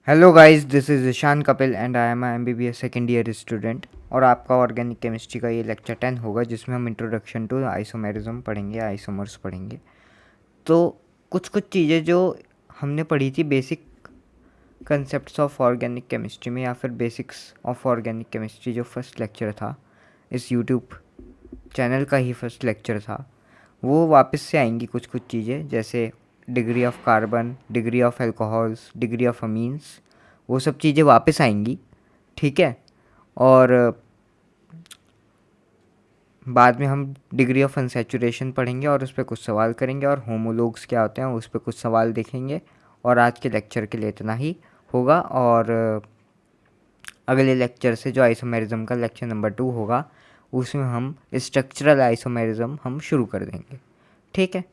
Hello guys, this is Ishaan Kapil and I am MBBS second year student. और आपका organic chemistry का ये lecture 10 होगा, जिसमें हम इंट्रोडक्शन टू आइसोमेरिज्म पढ़ेंगे, आइसोमर्स पढ़ेंगे। तो कुछ कुछ चीज़ें जो हमने पढ़ी थी basic concepts of organic chemistry में, या फिर बेसिक्स ऑफ ऑर्गेनिक केमिस्ट्री, जो फर्स्ट लेक्चर था इस यूट्यूब चैनल का ही फर्स्ट लेक्चर था, वो वापस से आएंगी कुछ कुछ चीज़ें, जैसे degree of carbon, degree of alcohols, degree of amines. वो सब चीज़ें वापस आएंगी, ठीक है। और बाद में हम डिग्री ऑफ अनसैचुरेशन पढ़ेंगे और उस पर कुछ सवाल करेंगे, और होमोलोग्स क्या होते हैं उस पर कुछ सवाल देखेंगे। और आज के लेक्चर के लिए इतना ही होगा। और अगले लेक्चर से जो आइसोमेरिज्म का लेक्चर नंबर 2 होगा, उसमें हम स्ट्रक्चरल आइसोमेरिज्म हम शुरू कर देंगे, ठीक है।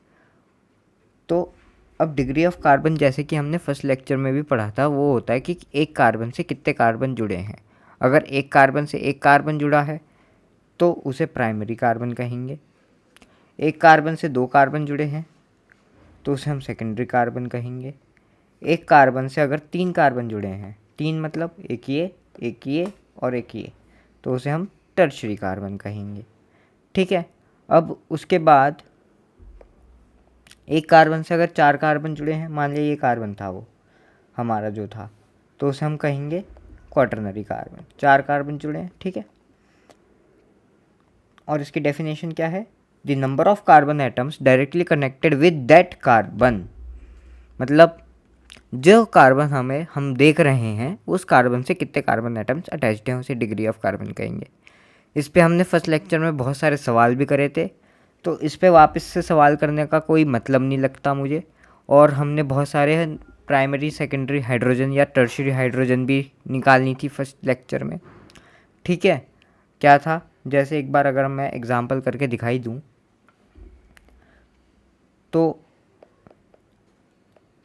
तो अब डिग्री ऑफ कार्बन, जैसे कि हमने फर्स्ट लेक्चर में भी पढ़ा था, वो होता है कि एक कार्बन से कितने कार्बन जुड़े हैं। अगर एक कार्बन से एक कार्बन जुड़ा है तो उसे प्राइमरी कार्बन कहेंगे। एक कार्बन से दो कार्बन जुड़े हैं तो उसे हम सेकेंडरी कार्बन कहेंगे। एक कार्बन से अगर तीन कार्बन जुड़े हैं, तीन मतलब एक ये और एक ये, तो उसे हम टर्शरी कार्बन कहेंगे, ठीक है। अब उसके बाद एक कार्बन से अगर चार कार्बन जुड़े हैं, मान लिया ये कार्बन था वो हमारा जो था, तो उसे हम कहेंगे क्वाटरनरी कार्बन। चार कार्बन जुड़े हैं, ठीक है। और इसकी डेफिनेशन क्या है? The number of carbon atoms directly connected with that carbon. मतलब जो कार्बन हम देख रहे हैं, उस कार्बन से कितने कार्बन एटम्स अटैच्ड हैं, उसे डिग्री ऑफ कार्बन कहेंगे। इस पे हमने फर्स्ट लेक्चर में बहुत सारे सवाल भी करे थे, तो इस पे वापस से सवाल करने का कोई मतलब नहीं लगता मुझे। और हमने बहुत सारे प्राइमरी सेकेंडरी हाइड्रोजन या टर्शरी हाइड्रोजन भी निकालनी थी फर्स्ट लेक्चर में, ठीक है। क्या था, जैसे एक बार अगर मैं एग्जांपल करके दिखाई दूं, तो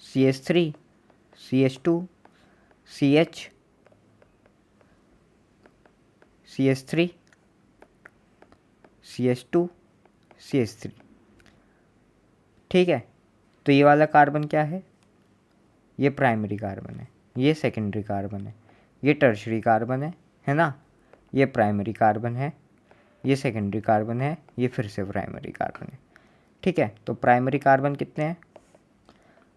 CH3, CH2, CH, CH3, CH2, CH3, ठीक है। तो ये वाला कार्बन क्या है? ये प्राइमरी कार्बन है, ये सेकेंडरी कार्बन है, ये टर्शरी कार्बन है ना। ये प्राइमरी कार्बन है, ये सेकेंडरी कार्बन है, ये फिर से प्राइमरी कार्बन है, ठीक है। तो प्राइमरी कार्बन कितने हैं?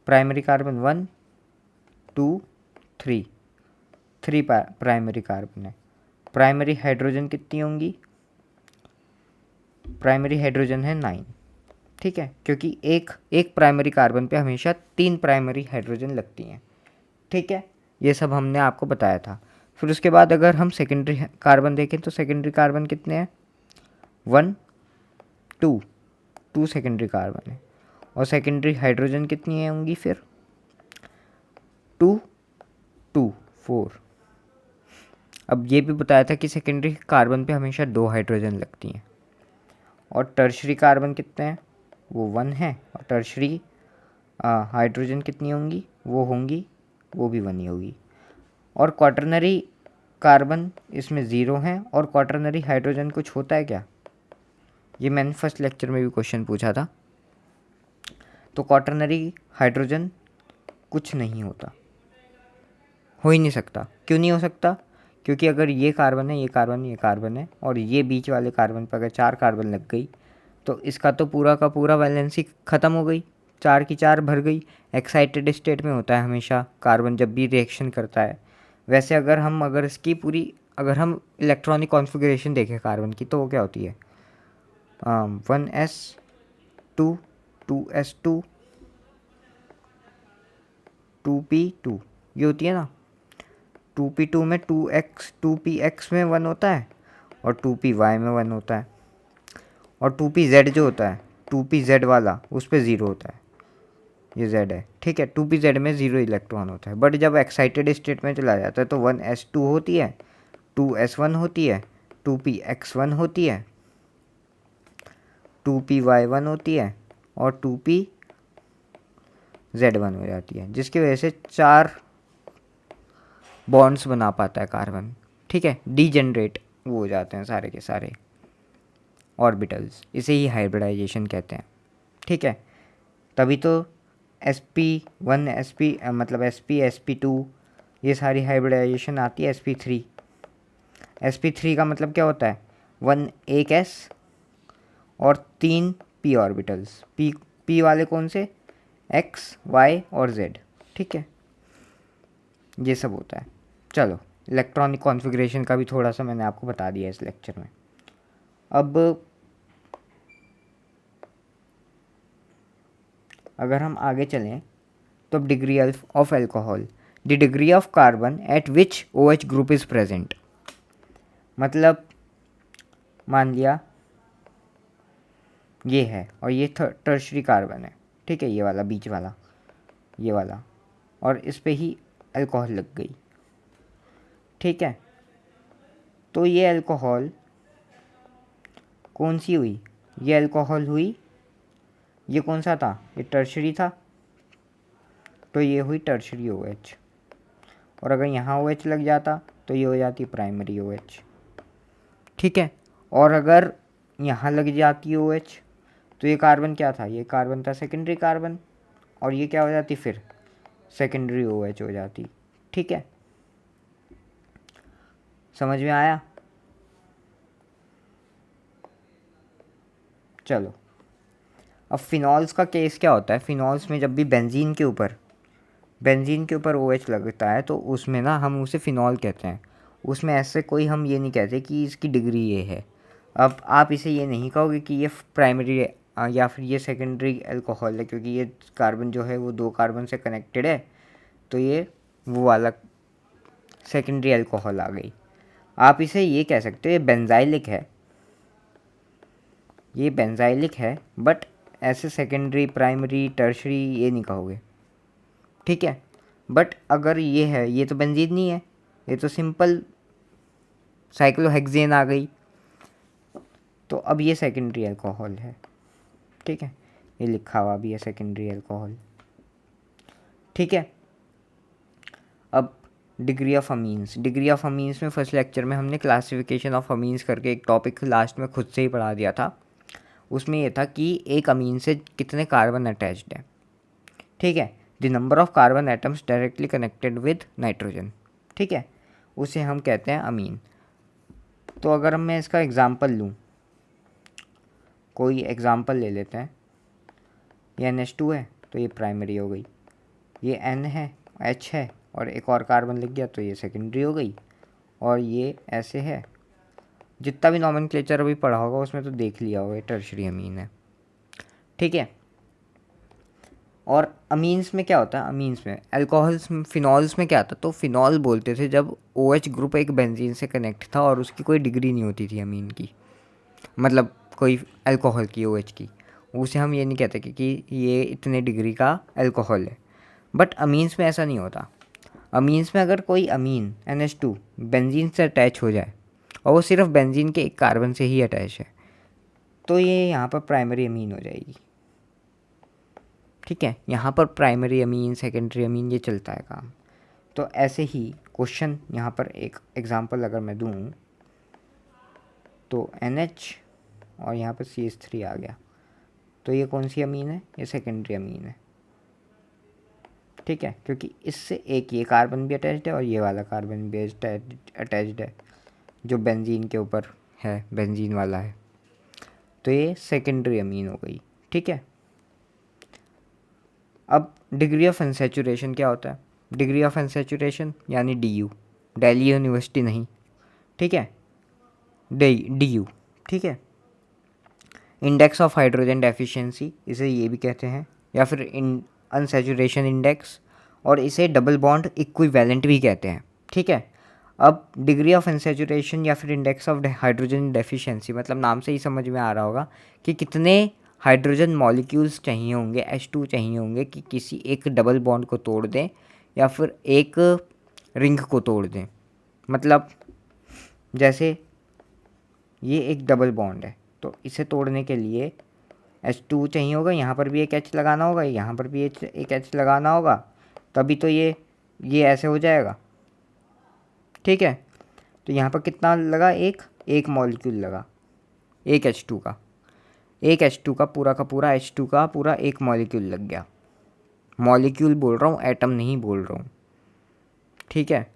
Primary carbon 1 2 3, three primary carbon है। प्राइमरी हाइड्रोजन कितनी होंगी? प्राइमरी हाइड्रोजन है 9, ठीक है, क्योंकि एक एक प्राइमरी कार्बन पे हमेशा 3 प्राइमरी हाइड्रोजन लगती हैं, ठीक है। ये सब हमने आपको बताया था। फिर उसके बाद अगर हम सेकेंडरी कार्बन देखें, तो सेकेंडरी कार्बन कितने हैं? 1 2, 2 सेकेंडरी कार्बन है। और सेकेंडरी हाइड्रोजन कितनी है होंगी फिर? 2 2 4। अब ये भी बताया था कि सेकेंडरी कार्बन पे हमेशा 2 हाइड्रोजन लगती हैं। और टर्शरी कार्बन कितने हैं? वो 1 है। और टर्शरी हाइड्रोजन कितनी होंगी? वो भी 1 ही होगी। और क्वाटरनरी कार्बन इसमें 0 हैं। और क्वाटरनरी हाइड्रोजन कुछ होता है क्या? ये मैंने फर्स्ट लेक्चर में भी क्वेश्चन पूछा था। तो क्वाटरनरी हाइड्रोजन कुछ नहीं होता, हो ही नहीं सकता। क्यों नहीं हो सकता? क्योंकि अगर ये कार्बन है, ये कार्बन, ये कार्बन है, और ये बीच वाले कार्बन पर अगर 4 कार्बन लग गई, तो इसका तो पूरा का पूरा वैलेंसी ख़त्म हो गई, 4 की 4 भर गई। एक्साइटेड स्टेट में होता है हमेशा कार्बन जब भी रिएक्शन करता है। वैसे अगर इसकी पूरी, अगर हम इलेक्ट्रॉनिक कॉन्फ़िगरेशन देखें कार्बन की, तो वो क्या होती है? 1s2, 2s2, 2p2, ये होती है ना। 2p2 में 2px में 1 होता है, और 2py में 1 होता है। और 2pz जो होता है, 2pz वाला, उस पर 0 होता है। ये z है, ठीक है। 2pz में 0 इलेक्ट्रॉन होता है। बट जब एक्साइटेड स्टेट में चला जाता है तो 1s2 होती है, 2s1 होती है, 2px1 होती है, 2py1 होती है, और 2pz1 हो जाती है, जिसकी वजह से 4 बॉन्ड्स बना पाता है कार्बन, ठीक है। डीजेनरेट वो हो जाते हैं सारे के सारे ऑर्बिटल्स, इसे ही हाइब्रिडाइजेशन कहते हैं, ठीक है। तभी तो sp1 sp मतलब sp sp2, ये सारी हाइब्रिडाइजेशन आती है sp3। sp3 का मतलब क्या होता है, एक s और 3 p ऑर्बिटल्स। p वाले कौन से, x y और z, ठीक है, ये सब होता है। चलो इलेक्ट्रॉनिक कॉन्फ़िगरेशन का भी थोड़ा सा मैंने आपको बता दिया इस लेक्चर में। अब अगर हम आगे चलें तो degree of alcohol, the degree of carbon eight which OH group is present. मतलब मान लिया ये है और ये टर्शरी कार्बन है, ठीक है, ये वाला बीच वाला, ये वाला, और इस पे ही अल्कोहल लग गई, ठीक है। तो ये अल्कोहल कौन सी हुई, ये अल्कोहल हुई, ये कौन सा था, ये टर्शरी था, तो ये हुई टर्शरी OH। और अगर यहाँ OH लग जाता तो ये हो जाती प्राइमरी OH, ठीक है। और अगर यहाँ लग जाती OH तो ये कार्बन क्या था, ये कार्बन था सेकेंडरी कार्बन, और ये क्या हो जाती फिर सेकेंडरी OH हो जाती, ठीक है। समझ में आया। चलो अब फिनॉल्स का केस क्या होता है। फिनॉल्स में जब भी बेंजीन के ऊपर OH लगता है तो उसमें ना हम उसे फिनॉल कहते हैं। उसमें ऐसे कोई हम ये नहीं कहते कि इसकी डिग्री ये है। अब आप इसे ये नहीं कहोगे कि ये प्राइमरी या फिर ये सेकेंडरी अल्कोहल है, क्योंकि ये कार्बन जो है वो 2 कार्बन से कनेक्टेड है, तो ये वो वाला सेकेंडरी अल्कोहल आ गई। आप इसे ये कह सकते हो ये बेंजाइलिक है, बट ऐसे सेकेंडरी प्राइमरी टर्शरी ये नहीं कहोगे, ठीक है। बट अगर ये है, ये तो बेंजीन नहीं है, ये तो सिंपल साइक्लोहेक्सेन आ गई, तो अब ये सेकेंडरी अल्कोहल है, ठीक है, ये लिखा हुआ भी है सेकेंडरी अल्कोहल, ठीक है। अब डिग्री ऑफ अमीन्स में फर्स्ट लेक्चर में हमने क्लासिफिकेशन ऑफ अमीन्स करके एक टॉपिक लास्ट में खुद से ही पढ़ा दिया था। उसमें ये था कि एक अमीन से कितने कार्बन अटैच्ड है, ठीक है, the number of carbon atoms directly connected with nitrogen, ठीक है, उसे हम कहते हैं अमीन। तो अगर मैं इसका एग्ज़ाम्पल लूँ, कोई एग्ज़ाम्पल ले लेते हैं, ये NH2 है तो ये प्राइमरी हो गई, ये N है, H है और एक और कार्बन लग गया तो ये सेकेंडरी हो गई, और ये ऐसे है। जितना भी नॉमेनक्लेचर अभी पढ़ा होगा उसमें तो देख लिया होगा, ये टर्शरी अमीन है, ठीक है। और अमीन्स में क्या होता है, अमीन्स में अल्कोहल्स फिनॉल्स में क्या था, तो फिनॉल बोलते थे जब OH ग्रुप एक बेंजीन से कनेक्ट था और उसकी कोई डिग्री नहीं होती थी अमीन की, मतलब कोई अल्कोहल की OH की, उसे हम ये नहीं कहते कि ये इतने डिग्री का अल्कोहल है। बट अमीन्स में ऐसा नहीं होता। अमीन्स में अगर कोई अमीन NH2 बेंजीन से अटैच हो जाए और वो सिर्फ बेंजीन के एक कार्बन से ही अटैच है, तो ये यहाँ पर प्राइमरी अमीन हो जाएगी, ठीक है। यहाँ पर प्राइमरी अमीन सेकेंडरी अमीन ये चलता है काम। तो ऐसे ही क्वेश्चन यहाँ पर एक एग्जांपल अगर मैं दूँ तो NH और यहाँ पर CH3 आ गया, तो ये कौन सी अमीन है, ये सेकेंडरी अमीन है, ठीक है, क्योंकि इससे एक ये कार्बन भी अटैच्ड है और ये वाला कार्बन भी अटैच्ड है जो बेंजीन के ऊपर है, बेंजीन वाला है, तो ये सेकेंडरी अमीन हो गई, ठीक है। अब डिग्री ऑफ अनसैचुरेशन क्या होता है, डिग्री ऑफ अनसैचुरेशन यानी DU, दिल्ली यूनिवर्सिटी नहीं, ठीक है, DU, ठीक है। इंडेक्स ऑफ हाइड्रोजन डेफिशिएंसी इसे ये भी कहते हैं, या फिर अनसैचुरेशन इंडेक्स, और इसे डबल बॉन्ड इक्विवेलेंट भी कहते हैं, ठीक है। अब डिग्री ऑफ अनसैचुरेशन या फिर इंडेक्स ऑफ हाइड्रोजन डेफिशिएंसी मतलब नाम से ही समझ में आ रहा होगा कि कितने हाइड्रोजन मॉलिक्यूल्स चाहिए होंगे, H2 चाहिए होंगे कि किसी एक डबल बॉन्ड को तोड़ दें या फिर एक रिंग को तोड़ दें। मतलब जैसे ये एक डबल बॉन्ड है तो इसे तोड़ने के लिए H2 चाहिए होगा, यहाँ पर भी एक H लगाना होगा, यहाँ पर भी एक H लगाना होगा, तभी तो ये ऐसे हो जाएगा, ठीक है। तो यहाँ पर कितना लगा, एक मॉलिक्यूल लगा, एक H2 का पूरा एक मॉलिक्यूल लग गया। मॉलिक्यूल बोल रहा हूँ, एटम नहीं बोल रहा हूँ, ठीक है,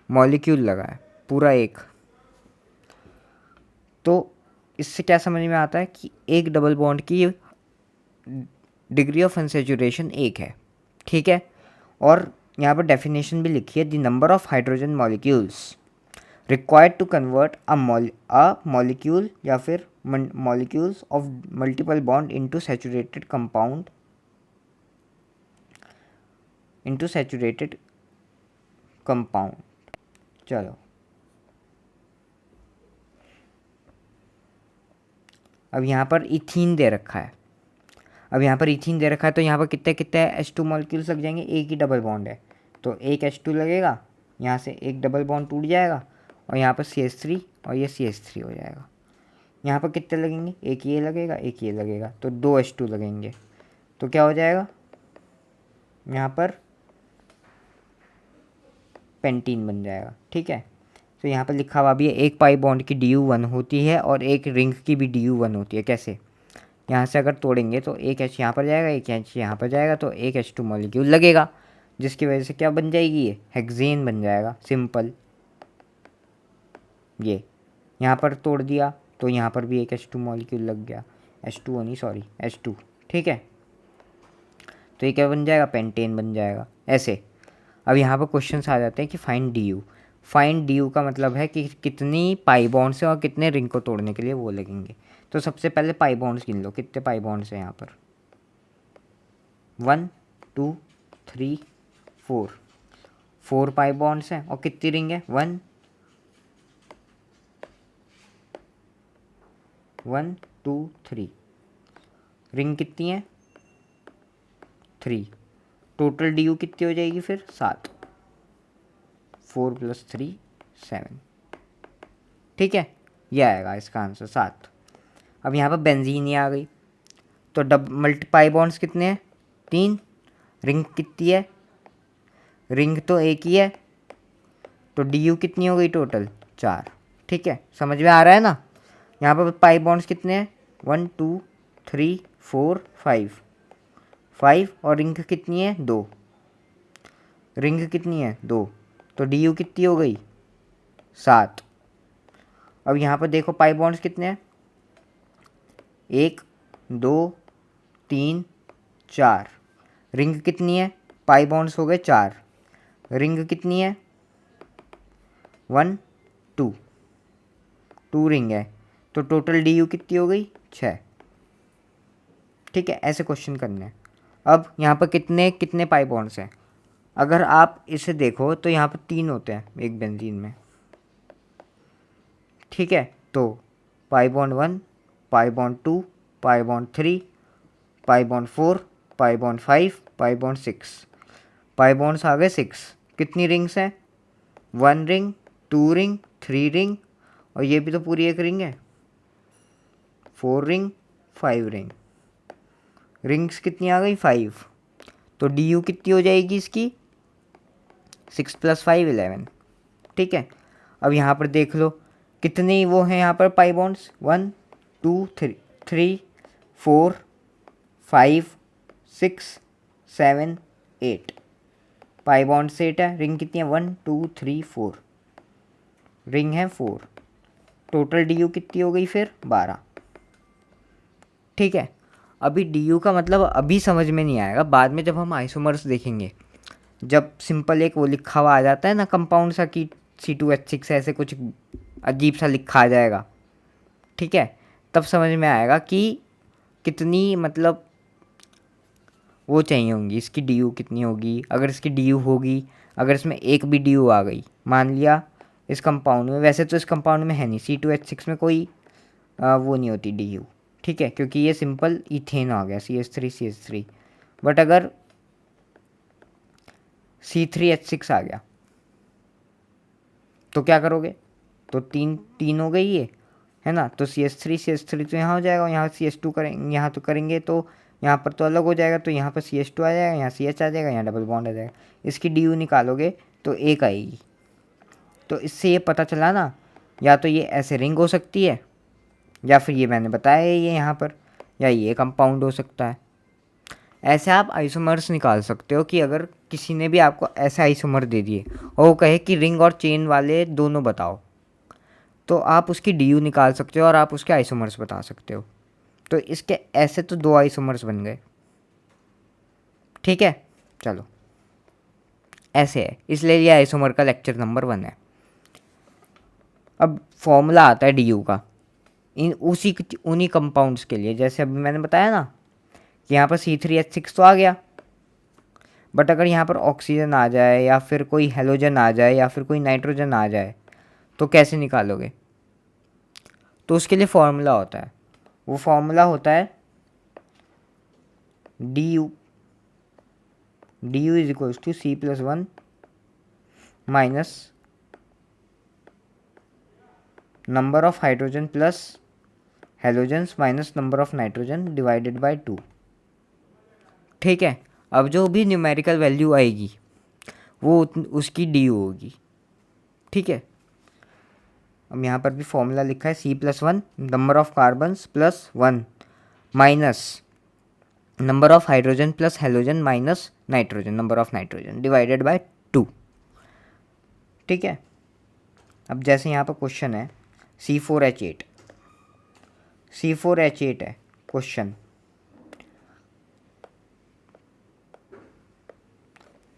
मॉलिक्यूल लगा है पूरा एक। तो इससे क्या समझ में आता है कि एक डबल बॉन्ड की डिग्री ऑफ अनसैचुरेशन 1 है, ठीक है। और यहाँ पर डेफिनेशन भी लिखी है, the number of hydrogen molecules required to convert a molecule या फिर molecules of multiple bond into saturated compound चलो अब यहाँ पर इथीन दे रखा है, तो यहाँ पर कितने कितने H2 मॉलिक्यूल्स लग जाएंगे, एक ही डबल बॉन्ड है तो एक H2 लगेगा, यहाँ से एक डबल बॉन्ड टूट जाएगा और यहाँ पर CH3 और ये CH3 हो जाएगा। यहाँ पर कितने लगेंगे, एक ये लगेगा एक ये लगेगा, तो 2 H2 लगेंगे, तो क्या हो जाएगा यहाँ पर पेंटीन बन जाएगा, ठीक है। तो यहाँ पर लिखा हुआ भी है, एक पाई बॉन्ड की DU1 होती है और एक रिंग की भी DU1 होती है। कैसे, यहाँ से अगर तोड़ेंगे तो एक H यहाँ पर जाएगा, एक H यहाँ पर जाएगा, तो एक H2 मॉलिक्यूल लगेगा, जिसकी वजह से क्या बन जाएगी, ये हेक्सेन बन जाएगा सिंपल। ये यहाँ पर तोड़ दिया तो यहाँ पर भी एक H2 मॉलिक्यूल लग गया, H2O नहीं सॉरी H2, ठीक है। तो ये क्या बन जाएगा, पेंटेन बन जाएगा ऐसे। अब यहाँ पर क्वेश्चन आ जाते हैं कि फाइंड DU का मतलब है कि कितनी पाई बॉन्ड्स हैं और कितने रिंग को तोड़ने के लिए वो लगेंगे। तो सबसे पहले पाई बॉन्ड्स गिन लो, कितने पाई बॉन्ड्स हैं यहाँ पर, 1 2 3 4 पाई बॉन्ड्स हैं और कितनी रिंग है, 1 2 3, रिंग कितनी है 3, टोटल DU कितनी हो जाएगी फिर 7, 4 + 3 7, ठीक है, ये आएगा इसका आंसर 7। अब यहाँ पर बेंजीन ही आ गई, तो पाई बॉन्ड्स कितने हैं 3, रिंग कितनी है, रिंग तो एक ही है, तो DU कितनी हो गई टोटल 4, ठीक है, समझ में आ रहा है ना। यहाँ पर पाई बॉन्ड्स कितने हैं 1 2 3 4 5 और रिंग कितनी है 2, रिंग कितनी है 2, तो DU कितनी हो गई 7। अब यहाँ पर देखो पाई बॉन्ड्स कितने हैं 1 2 3 4, रिंग कितनी है, पाई बॉन्ड्स हो गए 4, रिंग कितनी है 1 2 रिंग है, तो टोटल DU कितनी हो गई 6, ठीक है। ऐसे क्वेश्चन करने हैं। अब यहाँ पर कितने कितने पाई बॉन्ड्स हैं, अगर आप इसे देखो तो यहाँ पर 3 होते हैं एक बेंजीन में, ठीक है। तो pi bond 1, pi bond 2, pi bond 3, pi bond 4, pi bond 5, pi bond 6, pi bonds आ गए 6। कितनी रिंग्स हैं, 1 रिंग 2 रिंग 3 रिंग और ये भी तो पूरी एक रिंग है, 4 रिंग 5 रिंग, रिंग्स कितनी आ गई 5, तो DU कितनी हो जाएगी इसकी 6 + 5 11, ठीक है। अब यहाँ पर देख लो कितने वो हैं यहाँ पर पाई बॉन्ड्स, 1 2 3 4 5 6 7 8, पाई बॉन्ड्स 8 है, रिंग कितनी है 1 2 3 4, रिंग है 4, टोटल DU कितनी हो गई फिर 12, ठीक है। अभी DU का मतलब अभी समझ में नहीं आएगा, बाद में जब हम आइसोमर्स देखेंगे, जब सिंपल एक वो लिखा हुआ आ जाता है ना कंपाउंड सा कि C2H6 ऐसे कुछ अजीब सा लिखा आ जाएगा, ठीक है, तब समझ में आएगा कि कितनी मतलब वो चाहिए होंगी, इसकी DU कितनी होगी। अगर इसकी DU होगी, अगर इसमें एक भी DU आ गई, मान लिया इस कंपाउंड में, वैसे तो इस कंपाउंड में है नहीं, C2H6 में कोई वो नहीं होती DU, ठीक है, क्योंकि ये सिंपल इथेन आ गया CH3 बट अगर C3H6 आ गया तो क्या करोगे, तो तीन हो गई ये, है ना, तो CH3 तो यहाँ हो जाएगा, यहाँ CH2 करेंगे, यहाँ तो करेंगे तो यहाँ पर तो अलग हो जाएगा, तो यहाँ पर CH2 आ जाएगा, यहाँ CH आ जाएगा, यहाँ डबल बॉन्ड आ जाएगा, इसकी DU निकालोगे तो एक आएगी। तो इससे ये पता चला ना, या तो ये ऐसे रिंग हो सकती है, या फिर ये मैंने बताया ये यहाँ पर, या ये कंपाउंड हो सकता है। ऐसे आप आइसोमर्स निकाल सकते हो कि अगर किसी ने भी आपको ऐसे आइसोमर दे दिए और वो कहे कि रिंग और चेन वाले दोनों बताओ, तो आप उसकी डी निकाल सकते हो और आप उसके आइसोमर्स बता सकते हो। तो इसके ऐसे तो 2 आइसोमर्स बन गए, ठीक है। चलो ऐसे है, इसलिए ये आइसोमर का लेक्चर नंबर 1 है। अब फॉर्मूला आता है डी का इन उन्हीं कंपाउंड्स के लिए, जैसे अभी मैंने बताया ना कि यहाँ पर C3H6 तो आ गया, बट अगर यहाँ पर ऑक्सीजन आ जाए या फिर कोई हेलोजन आ जाए या फिर कोई नाइट्रोजन आ जाए तो कैसे निकालोगे? तो उसके लिए फॉर्मूला होता है, वो फॉर्मूला होता है du is equals to C+1 minus number of hydrogen plus halogens minus number of nitrogen divided by 2, ठीक है। अब जो भी न्यूमेरिकल वैल्यू आएगी वो उसकी डी होगी, ठीक है। अब यहाँ पर भी फॉर्मूला लिखा है C+1 number of carbons plus 1 minus number of hydrogen plus halogen minus nitrogen number of nitrogen divided by 2, ठीक है। अब जैसे यहाँ पर क्वेश्चन है C4H8 है क्वेश्चन,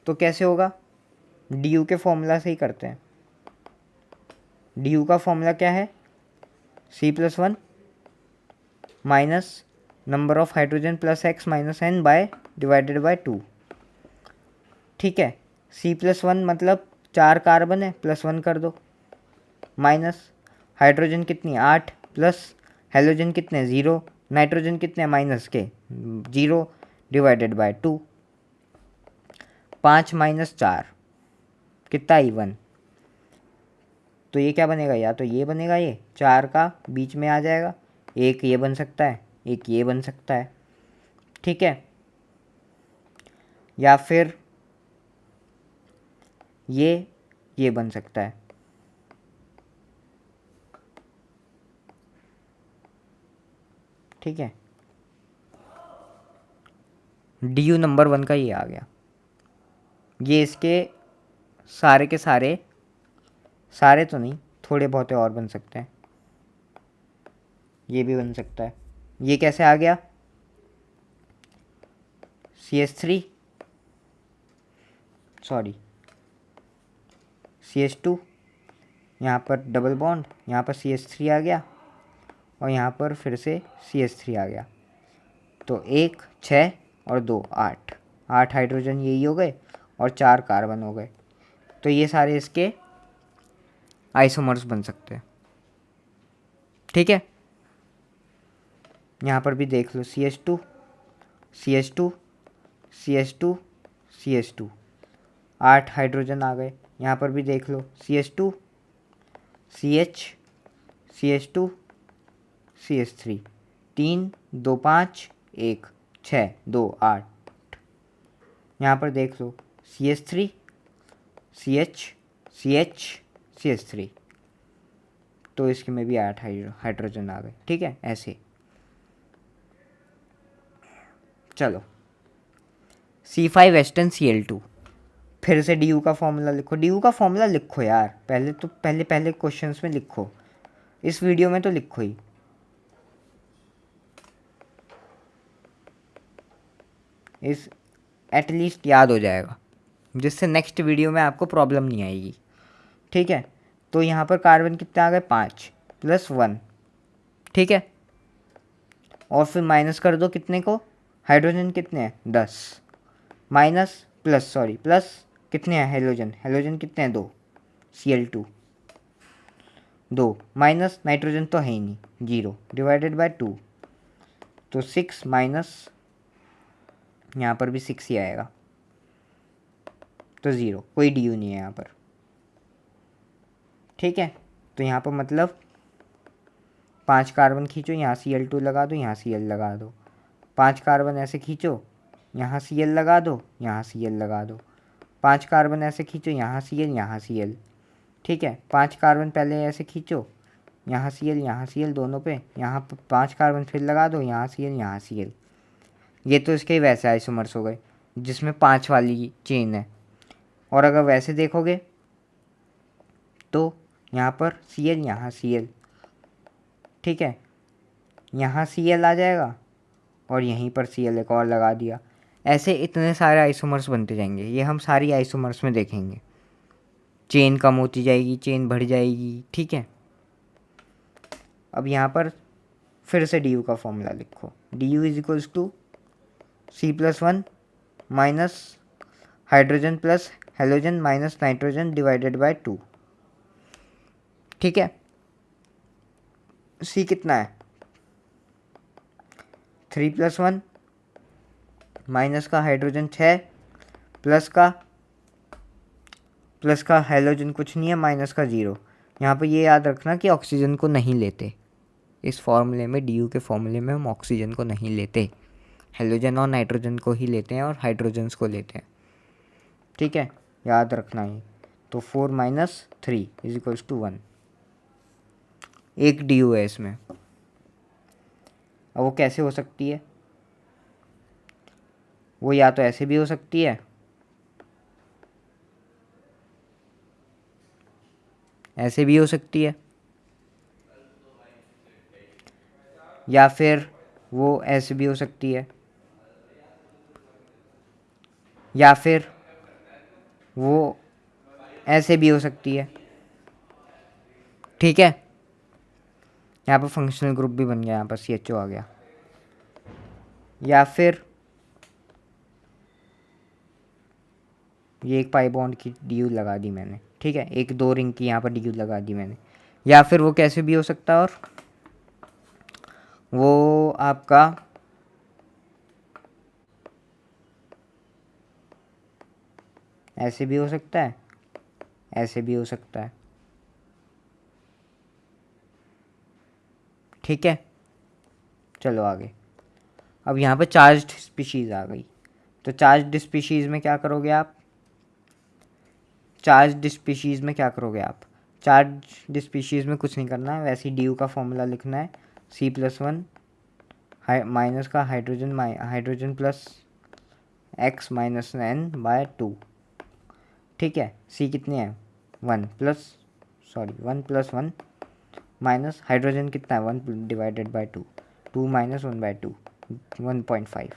तो कैसे होगा? डी के फॉर्मूला से ही करते हैं। डी का फॉर्मूला क्या है? C+1 minus number of hydrogen plus x minus n by divided by 2, ठीक है। C+1 मतलब 4 कार्बन है, +1 कर दो, माइनस हाइड्रोजन कितनी 8 प्लस हेलोजन कितने 0, नाइट्रोजन कितने माइनस के 0 डिवाइडेड बाय 2, 5 माइनस 4 कितना 1, तो ये क्या बनेगा? या तो ये बनेगा, ये 4 का बीच में आ जाएगा, एक ये बन सकता है, एक ये बन सकता है, ठीक है। या फिर ये बन सकता है, ठीक है। डी नंबर 1 का ये आ गया। ये इसके सारे के सारे तो नहीं, थोड़े बहुत और बन सकते हैं, ये भी बन सकता है। ये कैसे आ गया? CH3 सॉरी CH2, यहाँ पर डबल बॉन्ड, यहाँ पर CH3 आ गया और यहाँ पर फिर से CH3 आ गया, तो 1 6 और 2 8 हाइड्रोजन यही हो गए और 4 कार्बन हो गए। तो ये सारे इसके आइसोमर्स बन सकते हैं, ठीक है। यहाँ पर भी देख लो CH2 CH2 CH2 CH2 8 hydrogen आ गए। यहाँ पर भी देख लो CH2 CH CH2 CH3 3 2 5 1 6 2 8। यहाँ पर देख लो CH3 CH CH CH3, तो इसके में भी 8 हाइड्रोजन आ गए, ठीक है। ऐसे चलो C5H10Cl2, फिर से डी का फॉर्मूला लिखो। डी का फॉर्मूला लिखो यार, पहले क्वेश्चंस में लिखो, इस वीडियो में तो लिखो ही। इस एटलीस्ट याद हो जाएगा, जिससे नेक्स्ट वीडियो में आपको प्रॉब्लम नहीं आएगी, ठीक है। तो यहाँ पर कार्बन कितने आ गए? 5 + 1, ठीक है। और फिर माइनस कर दो कितने को? हाइड्रोजन कितने हैं? 10 माइनस प्लस कितने हैं? हेलोजन कितने हैं? 2 Cl2 2 माइनस नाइट्रोजन तो है ही नहीं, 0 डिवाइडेड बाय 2, तो 6 माइनस यहाँ पर भी 6 ही आएगा, तो 0, कोई डी नहीं है यहाँ पर, ठीक है। तो यहाँ पर मतलब 5 कार्बन खींचो, यहाँ Cl2 लगा दो, यहाँ Cl लगा दो, 5 कार्बन ऐसे खींचो, यहाँ Cl लगा दो, यहाँ Cl लगा दो, 5 कार्बन ऐसे खींचो, यहाँ Cl यहाँ Cl, ठीक है। 5 कार्बन पहले ऐसे खींचो, यहाँ Cl दोनों पे, यहाँ 5 कार्बन फिर लगा दो, यहाँ Cl यहाँ Cl, ये तो इसके वैसे आइसोमर्स हो गए जिसमें 5 वाली चेन है। और अगर वैसे देखोगे तो यहाँ पर Cl, यहाँ Cl, ठीक है, यहाँ Cl आ जाएगा और यहीं पर Cl एक और लगा दिया। ऐसे इतने सारे आइसोमर्स बनते जाएंगे। ये हम सारी आइसोमर्स में देखेंगे। चेन कम होती जाएगी, चेन बढ़ जाएगी, ठीक है। अब यहाँ पर फिर से डी यू का फॉर्मूला लिखो। D U is equals to C+1 minus hydrogen plus halogen minus nitrogen divided by 2, ठीक है। C कितना है? 3+1 माइनस का हाइड्रोजन 6 प्लस का हेलोजन कुछ नहीं है, माइनस का 0। यहाँ पे ये याद रखना कि ऑक्सीजन को नहीं लेते इस फॉर्मूले में। डी यू के फॉर्मूले में हम ऑक्सीजन को नहीं लेते, हेलोजन और नाइट्रोजन को ही लेते हैं और हाइड्रोजन्स को लेते हैं, ठीक है, याद रखना ही। तो 4 - 3 इज इक्वल्स टू 1। एक डी यू है इसमें। अब वो कैसे हो सकती है? वो या तो ऐसे भी हो सकती है, ऐसे भी हो सकती है, या फिर वो ऐसे भी हो सकती है, या फिर वो ऐसे भी हो सकती है, ठीक है। यहाँ पर फंक्शनल ग्रुप भी बन गया, यहाँ पर CHO आ गया। या फिर ये एक पाई बॉन्ड की डी यू लगा दी मैंने, ठीक है, एक 2 रिंग की यहाँ पर डी यू लगा दी मैंने। या फिर वो कैसे भी हो सकता है, और वो आपका ऐसे भी हो सकता है, ऐसे भी हो सकता है, ठीक है। चलो आगे। अब यहाँ पे चार्ज्ड स्पीशीज़ आ गई। तो चार्ज्ड स्पीशीज़ में क्या करोगे आप? चार्ज्ड स्पीशीज़ में क्या करोगे आप? चार्ज्ड स्पीशीज़ में कुछ नहीं करना है, वैसे ही डी यू का फॉर्मूला लिखना है। C+1 माइनस का hydrogen plus x minus n/2, ठीक है। C कितने हैं? 1 + 1 माइनस हाइड्रोजन कितना है? 1 डिवाइडेड बाय 2, 2 - 1/2, 1.5।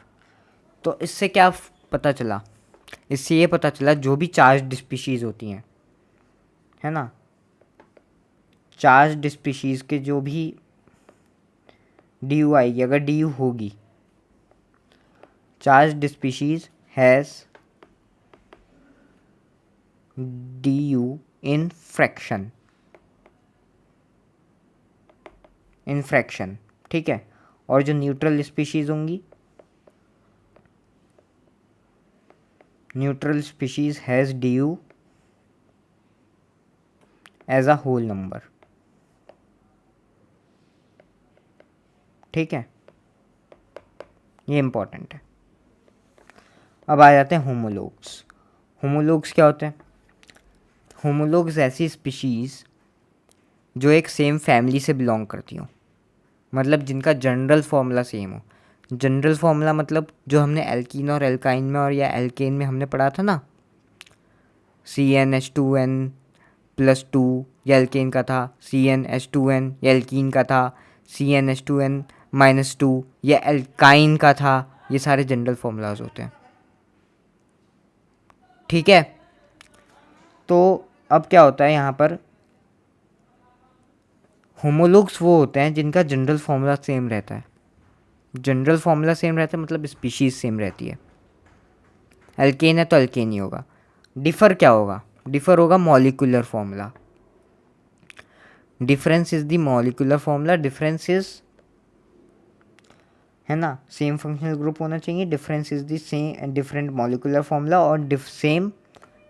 तो इससे क्या पता चला? इससे ये पता चला जो भी चार्ज्ड स्पीशीज़ होती हैं, है ना, चार्ज्ड स्पीशीज़ के जो भी डी यू आएगी, अगर डी यू होगी, charged species has D U in fraction, ठीक है। और जो न्यूट्रल स्पीशीज़ होंगी, neutral species has D U as a whole number, ठीक है। ये इम्पॉर्टेंट है। अब आ जाते हैं होमोलोग्स। होमोलोग्स क्या होते हैं? होमोलोग्स ऐसी स्पीशीज़ जो एक सेम फैमिली से बिलोंग करती हो, मतलब जिनका जनरल फॉर्मूला सेम हो। जनरल फॉर्मूला मतलब जो हमने एल्कीन और एल्काइन में और या एल्केन में हमने पढ़ा था ना, CnH2n+2 ये एल्केन का था, CnH2n ये एल्कीन का था, CnH2n-2 ये एल्काइन का था। ये सारे जनरल फॉर्मूलाज होते हैं, ठीक है। तो अब क्या होता है यहाँ पर, होमोलोग्स वो होते हैं जिनका जनरल फॉर्मूला सेम रहता है। जनरल फॉर्मूला सेम रहता है मतलब स्पीशीज़ सेम रहती है। एल्केन है तो एल्केन ही होगा। डिफ़र क्या होगा? डिफ़र होगा molecular formula. Difference is the molecular formula. Difference is, है ना, सेम फंक्शनल ग्रुप होना चाहिए। Difference is the same different molecular formula और सेम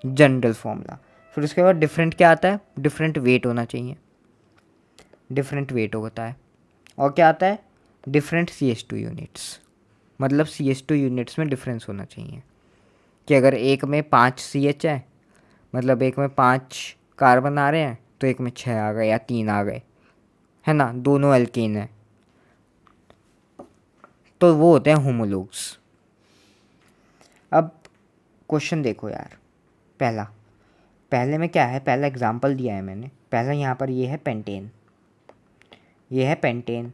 जनरल फॉर्मूला। फिर उसके बाद डिफरेंट क्या आता है? डिफरेंट वेट होना चाहिए, डिफरेंट वेट होता है। और क्या आता है? डिफरेंट CH2 यूनिट्स, मतलब CH2 यूनिट्स में डिफरेंस होना चाहिए कि अगर एक में 5 CH है, मतलब एक में 5 कार्बन आ रहे हैं तो एक में 6 आ गए या 3 आ गए, है ना, दोनों एल्केन है, तो वो होते हैं होमोलोग्स, अब क्वेश्चन देखो यार, पहले में क्या है, पहला एग्जांपल दिया है मैंने। पहला यहाँ पर ये है पेंटेन, ये है पेंटेन,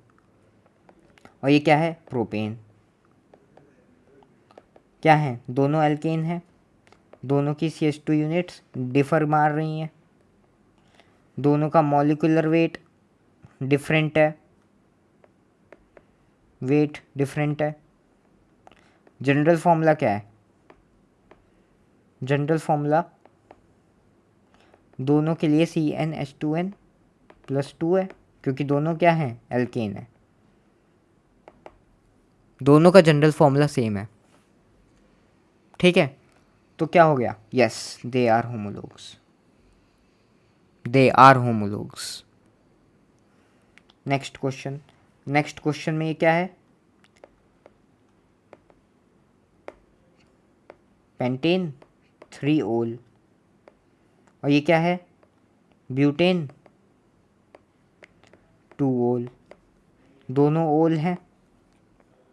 और ये क्या है, प्रोपेन। क्या है, दोनों एल्केन है, दोनों की CH2 यूनिट्स डिफर मार रही हैं, दोनों का मॉलिक्यूलर वेट डिफरेंट है, वेट डिफरेंट है। जनरल फॉर्मूला क्या है, जनरल फॉर्मूला दोनों के लिए CnH2n+2 है, क्योंकि दोनों क्या हैं, एल्केन है। दोनों का जनरल फॉर्मूला सेम है, ठीक है। तो क्या हो गया, yes they are homologues, they are homologues. Next question में ये क्या है, पेंटेन 3 ओल, और ये क्या है, ब्यूटेन 2 ओल। दोनों ओल हैं,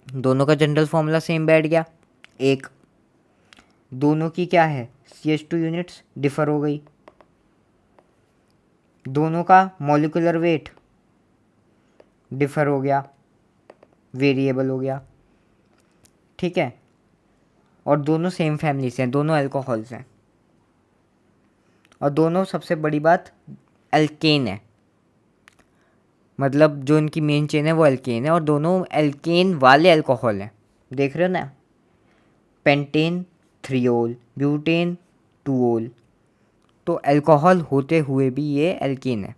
दोनों का जनरल फॉर्मूला सेम बैठ गया। एक, दोनों की क्या है, CH2 यूनिट्स डिफर हो गई, दोनों का मॉलिक्यूलर वेट डिफर हो गया, वेरिएबल हो गया, ठीक है। और दोनों सेम फैमिली से हैं, दोनों अल्कोहल्स हैं, और दोनों, सबसे बड़ी बात, एल्केन है। मतलब जो इनकी मेन चेन है वो एल्केन है, और दोनों एल्केन वाले अल्कोहल हैं। देख रहे हो ना, पेंटेन 3 ओल, ब्यूटेन 2 ओल, तो अल्कोहल होते हुए भी ये एल्केन है।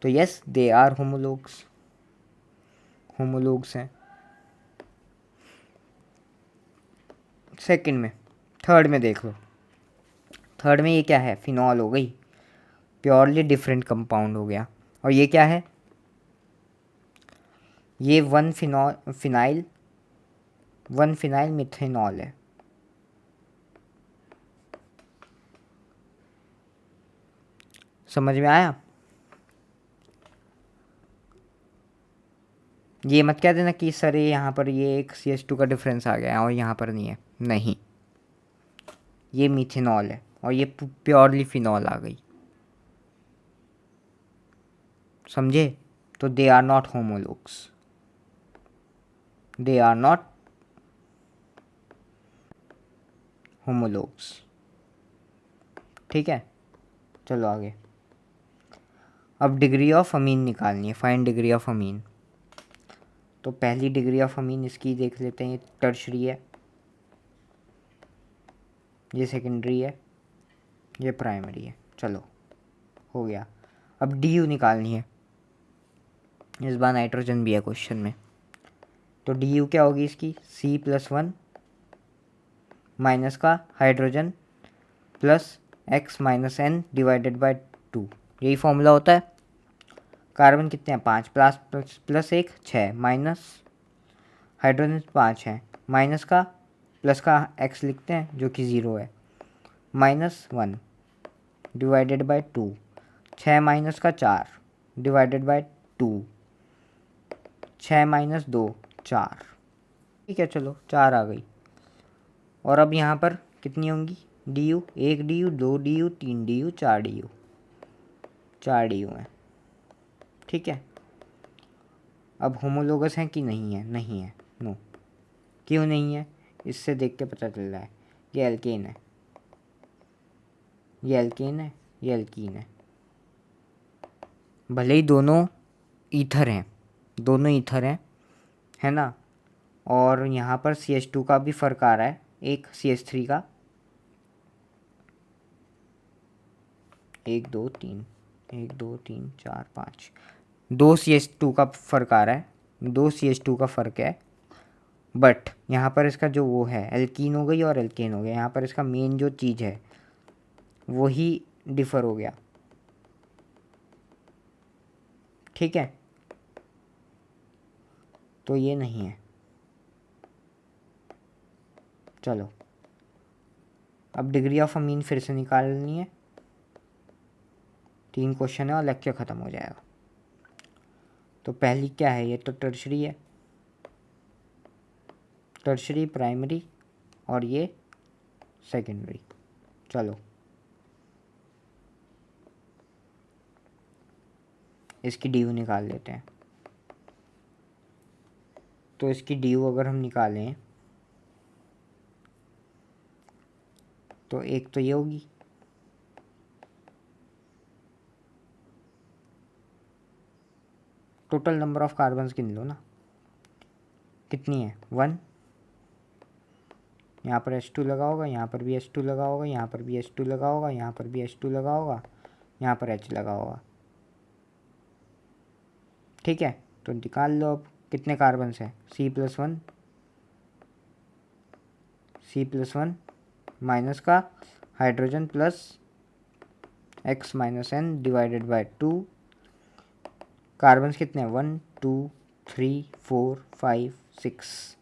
तो यस दे आर होमोलोग्स, होमोलोग्स हैं। सेकंड में, थर्ड में देख लो, थर्ड में ये क्या है, फिनॉल हो गई, प्योरली डिफरेंट कंपाउंड हो गया। और ये क्या है, ये 1 फिनाइल मिथेनॉल है। समझ में आया। ये मत कह देना कि सर ये यहाँ पर ये एक CH2 का डिफरेंस आ गया है और यहाँ पर नहीं है, नहीं, ये मिथेनॉल है और ये प्योरली फिनॉल आ गई, समझे। तो they are not homologues, they are not homologues, ठीक है। चलो आगे, अब डिग्री ऑफ अमीन निकालनी है, फाइंड डिग्री ऑफ अमीन। तो पहली डिग्री ऑफ अमीन इसकी देख लेते हैं, ये टर्शरी है, ये सेकेंडरी है, ये प्राइमरी है। चलो हो गया। अब DU निकालनी है, इस बार नाइट्रोजन भी है क्वेश्चन में। तो DU क्या होगी इसकी, C+1 माइनस का hydrogen plus X-N divided by 2, यही फॉर्मूला होता है। कार्बन कितने हैं, 5, प्लस 1 6, माइनस हाइड्रोजन 5 है, माइनस का प्लस का X लिखते हैं जो कि 0 है, -1 डिवाइडेड बाय 2, 6 माइनस का 4 डिवाइडेड बाय 2, 6 माइनस 2 4, ठीक है। चलो 4 आ गई। और अब यहाँ पर कितनी होंगी, DU, 1 DU 2 DU 3 DU 4 DU, 4 DU हैं, ठीक है। अब होमोलोगस हैं कि नहीं है, नहीं है, नो। क्यों नहीं है, इससे देख के पता चल रहा है, ये एल्केन है, ये एल्केन है, ये एल्कीन है। भले ही दोनों ईथर हैं, दोनों ईथर हैं, है ना। और यहाँ पर CH2 का भी फ़र्क आ रहा है, एक CH3 का, 1 2 3 1 2 3 4 5, 2 CH2 का फ़र्क आ रहा है, 2 CH2 का फ़र्क है। बट यहाँ पर इसका जो वो है, एल्कीन हो गई और एल्केन हो गया, यहाँ पर इसका मेन जो चीज़ है वही डिफ़र हो गया, ठीक है। तो ये नहीं है। चलो अब डिग्री ऑफ अमीन फिर से निकालनी है, 3 क्वेश्चन है और लेक्चर ख़त्म हो जाएगा। तो पहली क्या है, ये तो टर्शरी है, टर्शरी, प्राइमरी और ये सेकेंडरी। चलो इसकी डी यू निकाल लेते हैं। तो इसकी डी यू अगर हम निकालें तो एक तो ये होगी, टोटल नंबर ऑफ कार्बन्स गिन लो ना, कितनी है 1। यहाँ पर H2 लगा होगा, यहाँ पर भी H2 लगा होगा, यहाँ पर भी H2 लगा होगा, यहाँ पर भी H2 लगा होगा, यहाँ पर H लगा होगा। ठीक है, तो निकाल लो अब कितने कार्बन्स हैं। C+1 माइनस का hydrogen plus X minus N divided by 2। Carbons कितने हैं 1 2 3 4 5 6।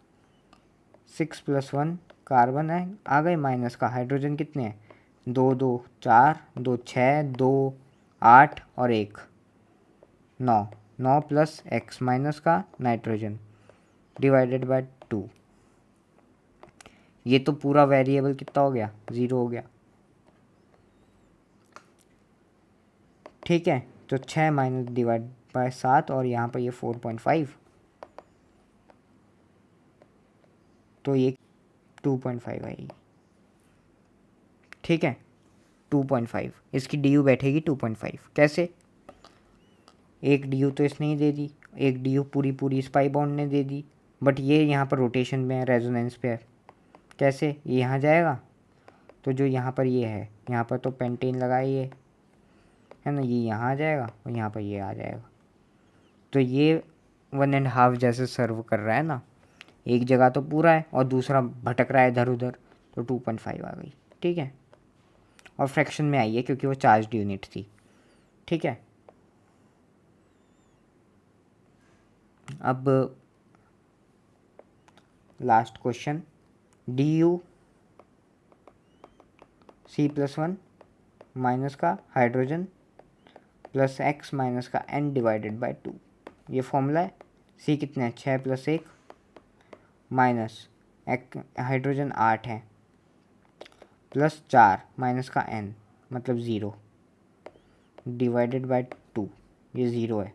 6 + 1 कार्बन है, आ गए माइनस का हाइड्रोजन कितने हैं 2 2 4 2 6 2 8 और 1 9। 9 प्लस X माइनस का नाइट्रोजन डिवाइडेड बाय 2। ये तो पूरा वेरिएबल कितना हो गया 0 हो गया। ठीक है, तो 6 माइनस डिवाइड बाय 7 और यहाँ पर ये 4.5, तो ये 2.5 आएगी। ठीक है 2.5, इसकी डी यू बैठेगी 2.5। कैसे, एक डी यू तो इसने ही दे दी, एक डी यू पूरी इस पाई बॉन्ड ने दे दी, बट ये यहाँ पर रोटेशन में है, रेजोनेंस पे है। कैसे, ये यहाँ जाएगा तो जो यहाँ पर ये है, यहाँ पर तो पेंटेन लगा ये है ना, ये यहाँ आ जाएगा और यहाँ पर ये आ जाएगा। तो ये 1.5 जैसे सर्व कर रहा है ना, एक जगह तो पूरा है और दूसरा भटक रहा है इधर उधर, तो 2.5 आ गई। ठीक है, और फ्रैक्शन में आई है क्योंकि वो चार्ज्ड यूनिट थी। ठीक है, अब last question, D you C+1 minus का हाइड्रोजन प्लस X माइनस का N डिवाइडेड बाय 2। ये फॉर्मूला है। C कितने हैं 6 + 1 माइनस हाइड्रोजन 8 है प्लस 4 माइनस का N मतलब 0 डिवाइडेड बाय 2, ये 0 है।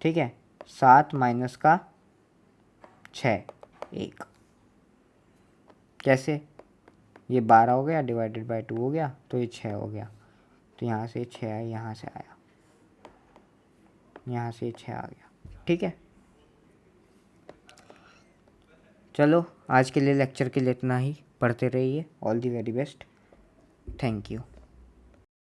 ठीक है, 7 माइनस का 6 1। कैसे, ये 12 हो गया डिवाइडेड बाय 2 हो गया, तो ये 6 हो गया। तो यहाँ से 6 आया, यहाँ से आया, यहाँ से 6 आ गया। ठीक है, चलो आज के लिए लेक्चर के लिए इतना ही। पढ़ते रहिए। All the very best. Thank you.